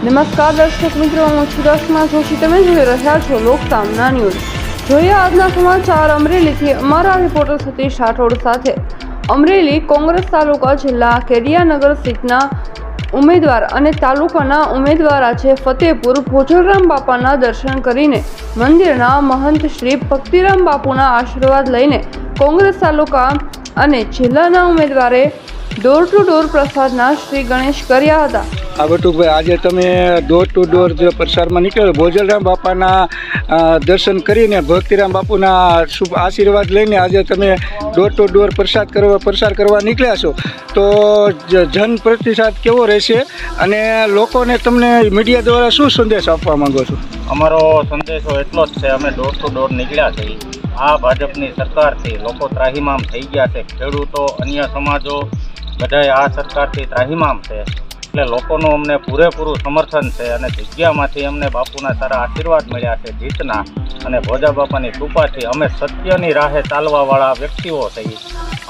નમસ્કાર દર્શક મિત્રો, હું છું રશ્મા જોશી. તમે જોઈ રહ્યા છો લોકસામના ન્યૂઝ. જોઈએ આજના સમાચાર અમરેલીથી અમારા રિપોર્ટર સતીશ રાઠોડ સાથે. અમરેલી કોંગ્રેસ તાલુકા જિલ્લા કેડિયાનગર સીટના ઉમેદવાર અને તાલુકાના ઉમેદવાર છે ફતેપુર ભોજરામ બાપાના દર્શન કરીને મંદિરના મહંત શ્રી ભક્તિરામ બાપુના આશીર્વાદ લઈને કોંગ્રેસ તાલુકા અને જિલ્લાના ઉમેદવારે ડોર ટુ ડોર પ્રસાદના શ્રી ગણેશ કર્યા હતા. આ બટુકભાઈ, આજે તમે ડોર ટુ ડોર જે પ્રસારમાં નીકળ્યો, ભોજરામ બાપાના દર્શન કરીને ભક્તિરામ બાપુના શુભ આશીર્વાદ લઈને આજે તમે ડોર ટુ ડોર પ્રસાર કરવા નીકળ્યા છો, તો જન પ્રતિસાદ કેવો રહેશે અને લોકોને તમને મીડિયા દ્વારા શું સંદેશ આપવા માંગો છો? અમારો સંદેશો એટલો જ છે, અમે ડોર ટુ ડોર નીકળ્યા છીએ. આ ભાજપની સરકારથી લોકો ત્રાહિમામ થઈ ગયા છે. ખેડૂતો, અન્ય સમાજો બધાય આ સરકારથી ત્રાહિમામ છે. એટલે લોકોનું અમને પૂરેપૂરું સમર્થન છે અને જગ્યામાંથી અમને બાપુના સારા આશીર્વાદ મળ્યા છે જીતના, અને ભોજા બાપાની કૃપાથી અમે સત્યની રાહે ચાલવાવાળા વ્યક્તિઓ છીએ.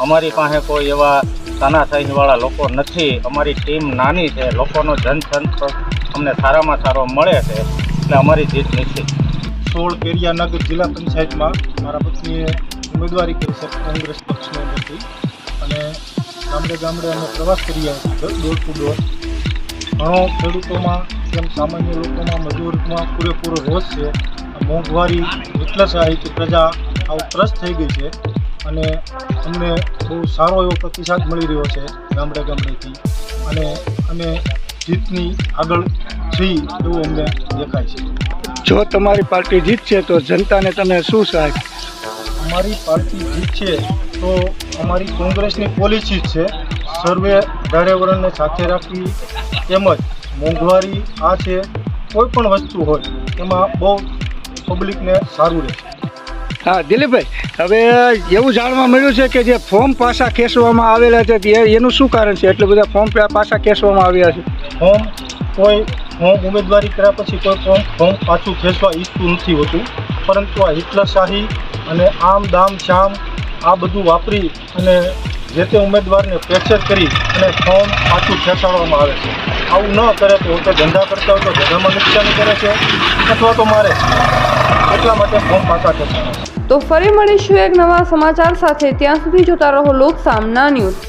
અમારી પાસે કોઈ એવા તાનાશાહીવાળા લોકો નથી. અમારી ટીમ નાની છે, લોકોનો જનસંપર્ક અમને સારામાં સારો મળે છે, એટલે અમારી જીત નિશ્ચિત. 16 કેડિયાનગર જિલ્લા પંચાયતમાં મારા પત્નીએ ઉમેદવારી કરી છે કોંગ્રેસ પક્ષની અંદરથી, અને ગામડે ગામડે અમે પ્રવાસ કરીએ છીએ ડોર ટુ ડોર. ઘણો ખેડૂતોમાં જેમ સામાન્ય લોકોમાં મજૂરમાં પૂરેપૂરો રોષ છે. મોંઘવારી એટલે છે કે પ્રજા આવું ત્રસ્ત થઈ ગઈ છે, અને અમને બહુ સારો એવો પ્રતિસાદ મળી રહ્યો છે ગામડે ગામડેથી, અને અમે જીતની આગળ છીએ એવું અમને દેખાય છે. જો તમારી પાર્ટી જીતશે તો જનતાને તમે શું સહાય? અમારી પાર્ટી જીતશે તો અમારી કોંગ્રેસની પોલિસી છે સર્વે પર્યાવરણને સાથે રાખવી, તેમજ મોંઘવારી આ છે કોઈ પણ વસ્તુ હોય એમાં બહુ પબ્લિકને સારું રહેશે. હા દિલીપભાઈ, હવે એવું જાણવા મળ્યું છે કે જે ફોર્મ પાછા ખેંચવામાં આવેલા છે એનું શું કારણ છે? એટલે બધા ફોર્મ પાછા ખેંચવામાં આવ્યા છે. ફોર્મ ઉમેદવારી કર્યા પછી કોઈ ફોર્મ પાછું ખેંચવા ઈચ્છતું નથી હોતું, પરંતુ આ હિટલરશાહી અને આમ દામ શામ આ બધું વાપરી અને જે તે ઉમેદવારને પ્રેશર કરી અને ફોર્મ પાછું ખેંચાડવામાં આવે છે. આવું ન કરે તો ધંધા કરતા હોય તો ધંધામાં નુકસાની કરે છે, અથવા તો મારે એટલા માટે ફોર્મ પાછા ખેંચાડે. તો ફરી મળીશું એક નવા સમાચાર સાથે. ત્યાં સુધી જોતા રહો લોકસામના ન્યૂઝ.